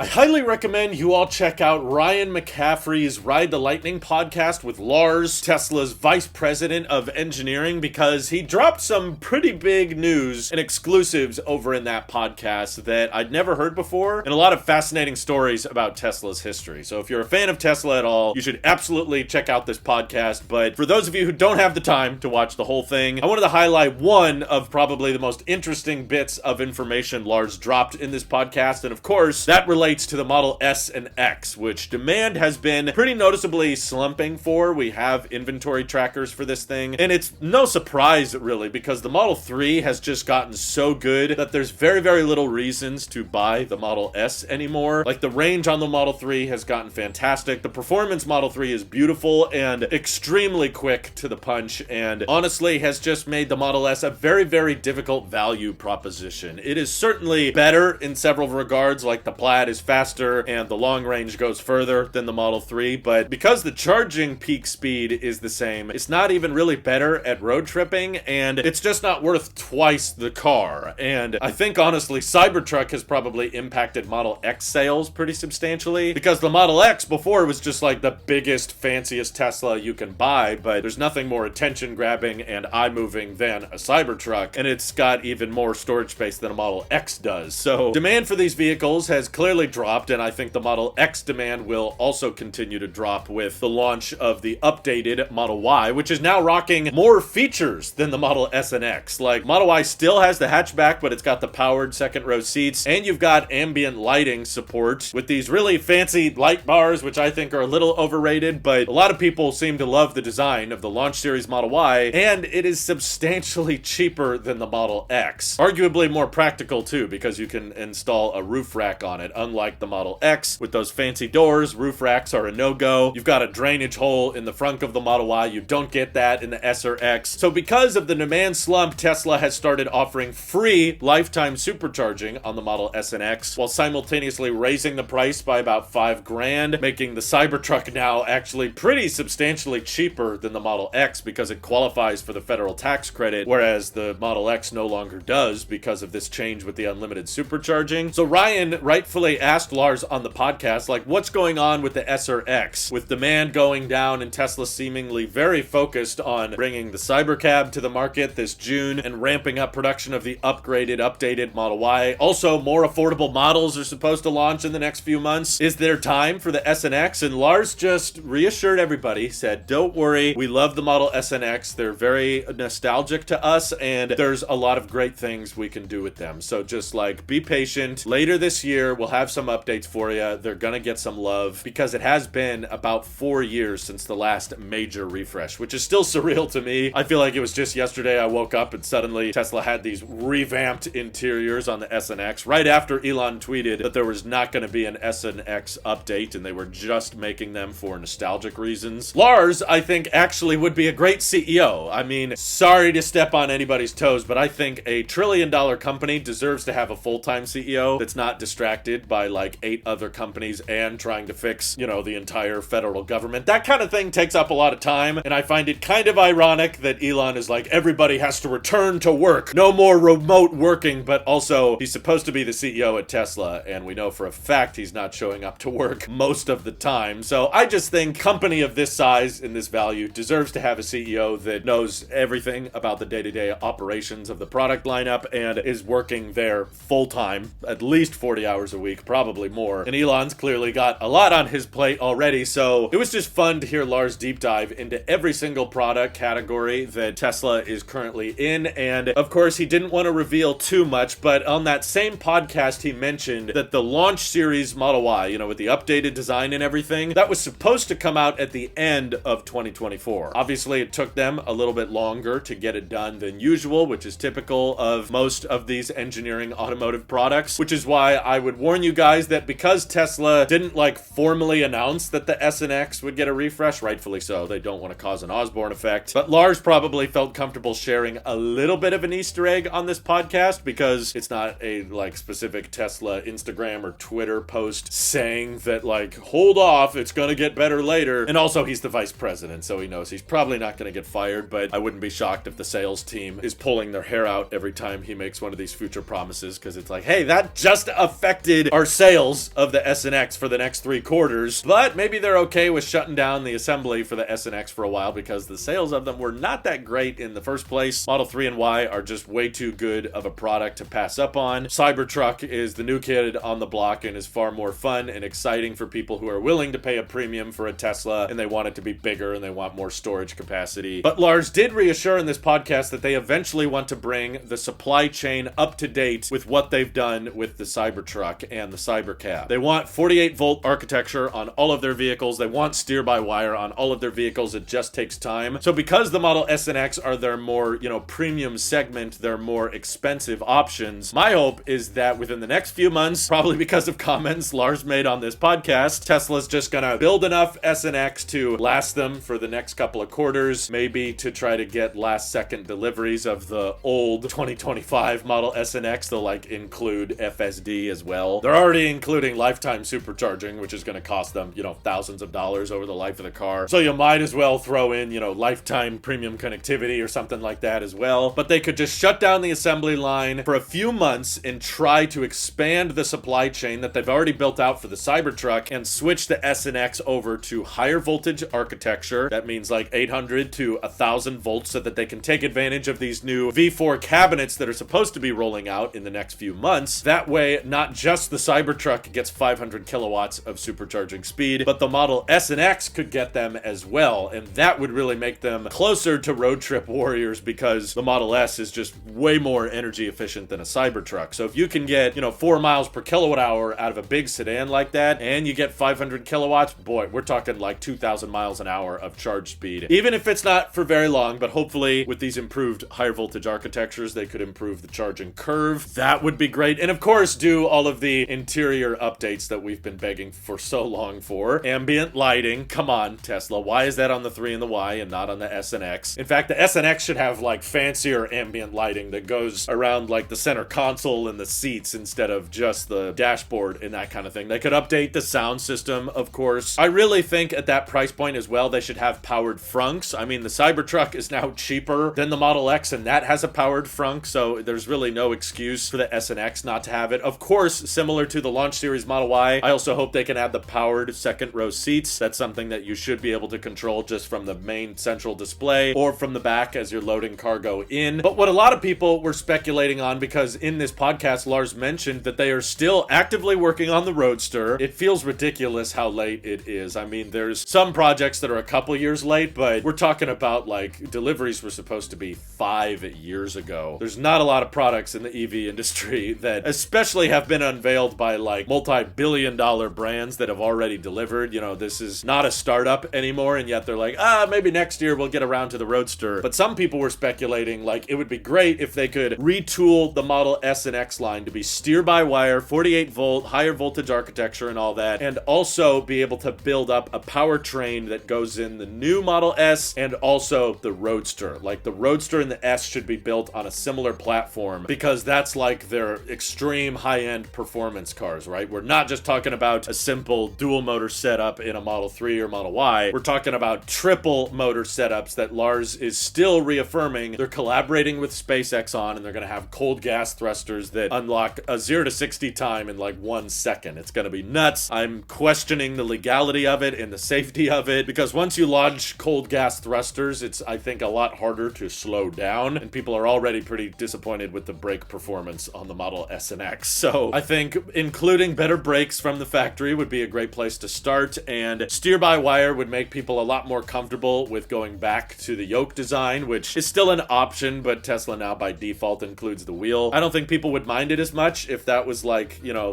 I highly recommend you all check out Ryan McCaffrey's Ride the Lightning podcast with Lars, Tesla's vice president of engineering, because he dropped some pretty big news and exclusives over in that podcast that I'd never heard before, and a lot of fascinating stories about Tesla's history. So if you're a fan of Tesla at all, you should absolutely check out this podcast. But for those of you who don't have the time to watch the whole thing, I wanted to highlight one of probably the most interesting bits of information Lars dropped in this podcast, and of course, that relates to the Model S and X, which demand has been pretty noticeably slumping for. We have inventory trackers for this thing, and it's no surprise really, because the Model 3 has just gotten so good that there's very, very little reasons to buy the Model S anymore. Like, the range on the Model 3 has gotten fantastic. The performance Model 3 is beautiful and extremely quick to the punch, and honestly has just made the Model S a very, very difficult value proposition. It is certainly better in several regards, like the Plaid is faster and the long range goes further than the Model 3, but because the charging peak speed is the same, it's not even really better at road tripping, and it's just not worth twice the car. And I think honestly Cybertruck has probably impacted Model X sales pretty substantially, because the Model X before was just like the biggest, fanciest Tesla you can buy, but there's nothing more attention grabbing and eye moving than a Cybertruck, and it's got even more storage space than a Model X does. So demand for these vehicles has clearly dropped, and I think the Model X demand will also continue to drop with the launch of the updated Model Y, which is now rocking more features than the Model S and X. Like, Model Y still has the hatchback, but it's got the powered second row seats, and you've got ambient lighting support with these really fancy light bars, which I think are a little overrated, but a lot of people seem to love the design of the launch series Model Y, and it is substantially cheaper than the Model X. Arguably more practical too, because you can install a roof rack on it, unlike the Model X with those fancy doors. Roof racks are a no-go. You've got a drainage hole in the front of the Model Y. You don't get that in the S or X. So because of the demand slump, Tesla has started offering free lifetime supercharging on the Model S and X, while simultaneously raising the price by about $5,000, making the Cybertruck now actually pretty substantially cheaper than the Model X because it qualifies for the federal tax credit, whereas the Model X no longer does because of this change with the unlimited supercharging. So Ryan rightfully asked Lars on the podcast, like, what's going on with the S or X? With demand going down and Tesla seemingly very focused on bringing the Cybercab to the market this June and ramping up production of the updated Model Y. Also, more affordable models are supposed to launch in the next few months. Is there time for the S and X? And Lars just reassured everybody, said, don't worry, we love the Model S and X. They're very nostalgic to us, and there's a lot of great things we can do with them. So just like, be patient. Later this year, we'll have some updates for you. They're gonna get some love, because it has been about 4 years since the last major refresh, which is still surreal to me. I feel like it was just yesterday I woke up and suddenly Tesla had these revamped interiors on the S and X right after Elon tweeted that there was not going to be an S and X update and they were just making them for nostalgic reasons. Lars, I think, actually would be a great CEO. I mean, sorry to step on anybody's toes, but I think a $1 trillion company deserves to have a full-time CEO that's not distracted by like 8 other companies and trying to fix, you know, the entire federal government. That kind of thing takes up a lot of time, and I find it kind of ironic that Elon is like, everybody has to return to work. No more remote working, but also he's supposed to be the CEO at Tesla, and we know for a fact he's not showing up to work most of the time. So I just think company of this size and this value deserves to have a CEO that knows everything about the day-to-day operations of the product lineup and is working there full-time, at least 40 hours a week, probably more. And Elon's clearly got a lot on his plate already, so it was just fun to hear Lars deep dive into every single product category that Tesla is currently in. And of course, he didn't want to reveal too much, but on that same podcast, he mentioned that the launch series Model Y, you know, with the updated design and everything, that was supposed to come out at the end of 2024. Obviously, it took them a little bit longer to get it done than usual, which is typical of most of these engineering automotive products, which is why I would warn you guys that because Tesla didn't like formally announce that the S and X would get a refresh, rightfully so, they don't want to cause an Osborne effect, but Lars probably felt comfortable sharing a little bit of an Easter egg on this podcast because it's not a like specific Tesla Instagram or Twitter post saying that like, hold off, it's gonna get better later. And also he's the vice president, so he knows he's probably not gonna get fired, but I wouldn't be shocked if the sales team is pulling their hair out every time he makes one of these future promises, because it's like, hey, that just affected our sales of the S and X for the next 3 quarters, but maybe they're okay with shutting down the assembly for the S and X for a while because the sales of them were not that great in the first place. Model 3 and Y are just way too good of a product to pass up on. Cybertruck is the new kid on the block and is far more fun and exciting for people who are willing to pay a premium for a Tesla and they want it to be bigger and they want more storage capacity. But Lars did reassure in this podcast that they eventually want to bring the supply chain up to date with what they've done with the Cybertruck and the Cybercab. They want 48-volt architecture on all of their vehicles. They want steer-by-wire on all of their vehicles. It just takes time. So because the Model S and X are their more, premium segment, their more expensive options, my hope is that within the next few months, probably because of comments Lars made on this podcast, Tesla's just gonna build enough S and X to last them for the next couple of quarters, maybe to try to get last-second deliveries of the old 2025 Model S and X. They'll include FSD as well. They're already including lifetime supercharging, which is going to cost them, thousands of dollars over the life of the car. So you might as well throw in, lifetime premium connectivity or something like that as well. But they could just shut down the assembly line for a few months and try to expand the supply chain that they've already built out for the Cybertruck and switch the S and X over to higher voltage architecture. That means 800 to 1,000 volts so that they can take advantage of these new V4 cabinets that are supposed to be rolling out in the next few months. That way, not just the Cybertruck gets 500 kilowatts of supercharging speed, but the Model S and X could get them as well, and that would really make them closer to road trip warriors because the Model S is just way more energy efficient than a Cybertruck. So if you can get, 4 miles per kilowatt hour out of a big sedan like that, and you get 500 kilowatts, boy, we're talking 2,000 miles an hour of charge speed. Even if it's not for very long, but hopefully with these improved higher voltage architectures, they could improve the charging curve. That would be great. And of course, do all of the interior updates that we've been begging for so long for. Ambient lighting. Come on, Tesla. Why is that on the 3 and the Y and not on the S and X? In fact, the S and X should have fancier ambient lighting that goes around the center console and the seats instead of just the dashboard and that kind of thing. They could update the sound system, of course. I really think at that price point as well, they should have powered frunks. I mean, the Cybertruck is now cheaper than the Model X and that has a powered frunk, so there's really no excuse for the S and X not to have it. Of course, similar to the Launch Series Model Y, I also hope they can add the powered second row seats. That's something that you should be able to control just from the main central display or from the back as you're loading cargo in. But what a lot of people were speculating on, because in this podcast, Lars mentioned that they are still actively working on the Roadster. It feels ridiculous how late it is. I mean, there's some projects that are a couple years late, but we're talking about deliveries were supposed to be 5 years ago. There's not a lot of products in the EV industry that especially have been unveiled by multi-billion-dollar brands that have already delivered. This is not a startup anymore, and yet they're maybe next year we'll get around to the Roadster. But some people were speculating it would be great if they could retool the Model S and X line to be steer-by-wire, 48-volt, higher voltage architecture and all that, and also be able to build up a powertrain that goes in the new Model S and also the Roadster. The Roadster and the S should be built on a similar platform because that's their extreme high-end performance cars, right? We're not just talking about a simple dual motor setup in a Model 3 or Model Y. We're talking about triple motor setups that Lars is still reaffirming. They're collaborating with SpaceX on, and they're going to have cold gas thrusters that unlock a 0 to 60 time in 1 second. It's going to be nuts. I'm questioning the legality of it and the safety of it because once you launch cold gas thrusters, it's, I think, a lot harder to slow down, and people are already pretty disappointed with the brake performance on the Model S and X. So I think including better brakes from the factory would be a great place to start, and steer-by-wire would make people a lot more comfortable with going back to the yoke design, which is still an option, but Tesla now by default includes the wheel. I don't think people would mind it as much if that was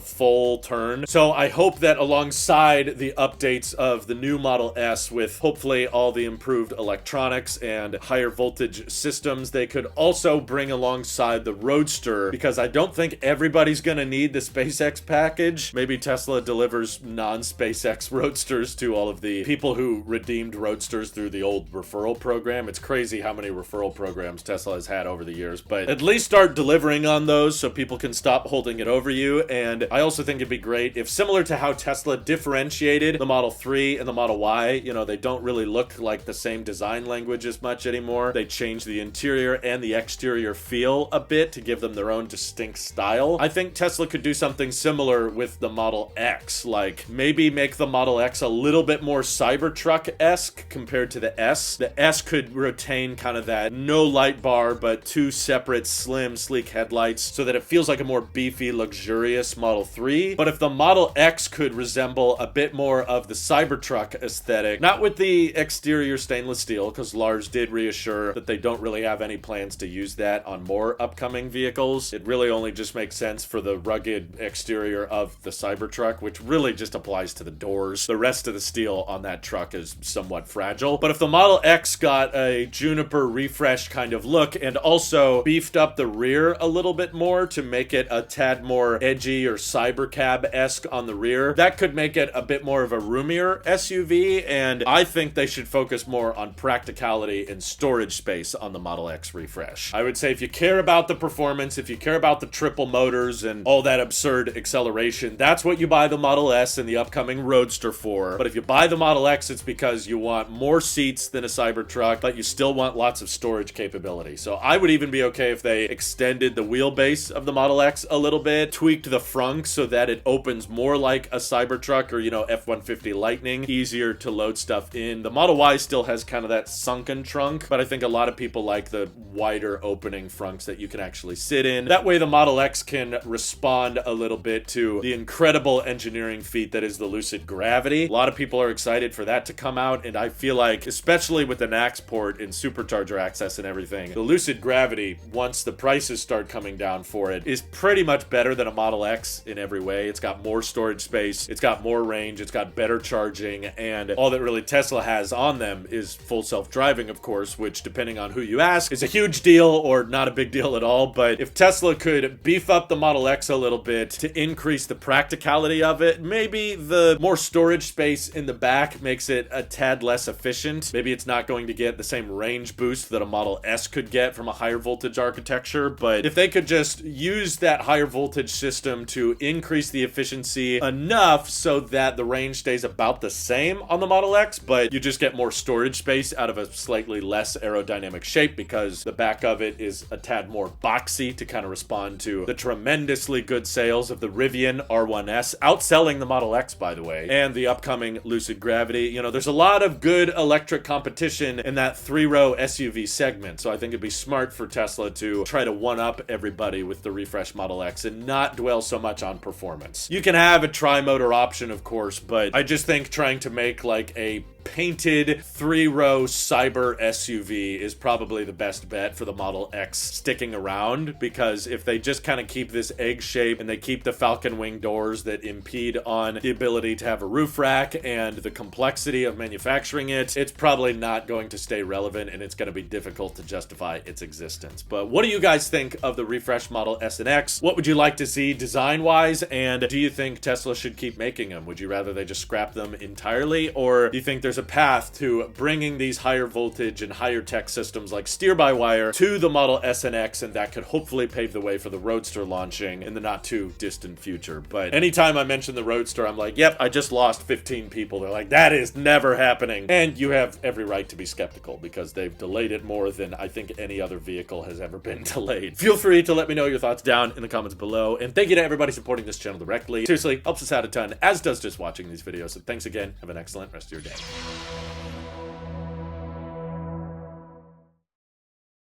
full turn. So I hope that alongside the updates of the new Model S with hopefully all the improved electronics and higher voltage systems, they could also bring alongside the Roadster, because I don't think everybody's gonna need the SpaceX package. Maybe Tesla delivers non-SpaceX Roadsters to all of the people who redeemed Roadsters through the old referral program. It's crazy how many referral programs Tesla has had over the years, but at least start delivering on those so people can stop holding it over you. And I also think it'd be great if, similar to how Tesla differentiated the Model 3 and the Model Y, they don't really look like the same design language as much anymore. They changed the interior and the exterior feel a bit to give them their own distinct style. I think Tesla could do something similar with the Model X. Like, maybe make the Model X a little bit more Cybertruck-esque compared to the S. The S could retain kind of that no light bar, but two separate, slim, sleek headlights so that it feels like a more beefy, luxurious Model 3. But if the Model X could resemble a bit more of the Cybertruck aesthetic, not with the exterior stainless steel, because Lars did reassure that they don't really have any plans to use that on more upcoming vehicles. It really only just makes sense for the rugged exterior of the Cybertruck, which really just applies to the doors. The rest of the steel on that truck is somewhat fragile. But if the Model X got a Juniper refresh kind of look and also beefed up the rear a little bit more to make it a tad more edgy or Cybercab-esque on the rear, that could make it a bit more of a roomier SUV, and I think they should focus more on practicality and storage space on the Model X refresh. I would say if you care about the performance, if you care about the triple motors and all that absurd acceleration, that's what you buy the Model S and the upcoming Roadster for. But if you buy the Model X, it's because you want more seats than a Cybertruck, but you still want lots of storage capability. So I would even be okay if they extended the wheelbase of the Model X a little bit, tweaked the frunk so that it opens more like a Cybertruck or, you know, F-150 Lightning, easier to load stuff in. The Model Y still has kind of that sunken trunk, but I think a lot of people like the wider opening frunks that you can actually sit in. That way the Model X can respond a little bit to the incredible engineering feat that is the Lucid Gravity. A lot of people are excited for that to come out, and I feel like, especially with the NACS port and supercharger access and everything, the Lucid Gravity, once the prices start coming down for it, is pretty much better than a Model X in every way. It's got more storage space, it's got more range, it's got better charging, and all that really Tesla has on them is full self-driving, of course, which, depending on who you ask, is a huge deal or not a big deal at all. But if Tesla could beef up the Model X a little bit to increase the practicality of it, maybe the more storage space in the back makes it a tad less efficient. Maybe it's not going to get the same range boost that a Model S could get from a higher voltage architecture, but if they could just use that higher voltage system to increase the efficiency enough so that the range stays about the same on the Model X, but you just get more storage space out of a slightly less aerodynamic shape because the back of it is a tad more boxy to kind of respond to the tremendously good sales of the Rivian R1S, outselling the Model X, by the way, and the upcoming Lucid Gravity. You know, there's a lot of good electric competition in that three-row SUV segment, so I think it'd be smart for Tesla to try to one-up everybody with the refreshed Model X and not dwell so much on performance. You can have a tri-motor option, of course, but I just think trying to make like a painted three-row cyber SUV is probably the best bet for the Model X sticking around, because if they just kind of keep this egg shape and they keep the falcon wing doors that impede on the ability to have a roof rack and the complexity of manufacturing it, it's probably not going to stay relevant and it's going to be difficult to justify its existence. But what do you guys think of the refreshed Model S and X? What would you like to see design-wise, and do you think Tesla should keep making them? Would you rather they just scrap them entirely, or do you think there's a path to bringing these higher voltage and higher tech systems like steer-by-wire to the Model S and X, and that could hopefully pave the way for the Roadster launching in the not too distant future? But anytime I mention the Roadster, I'm like, yep, I just lost 15 people. They're like, that is never happening. And you have every right to be skeptical because they've delayed it more than I think any other vehicle has ever been delayed. Feel free to let me know your thoughts down in the comments below, and thank you to everybody supporting this channel directly. Seriously, helps us out a ton, as does just watching these videos. So thanks again. Have an excellent rest of your day.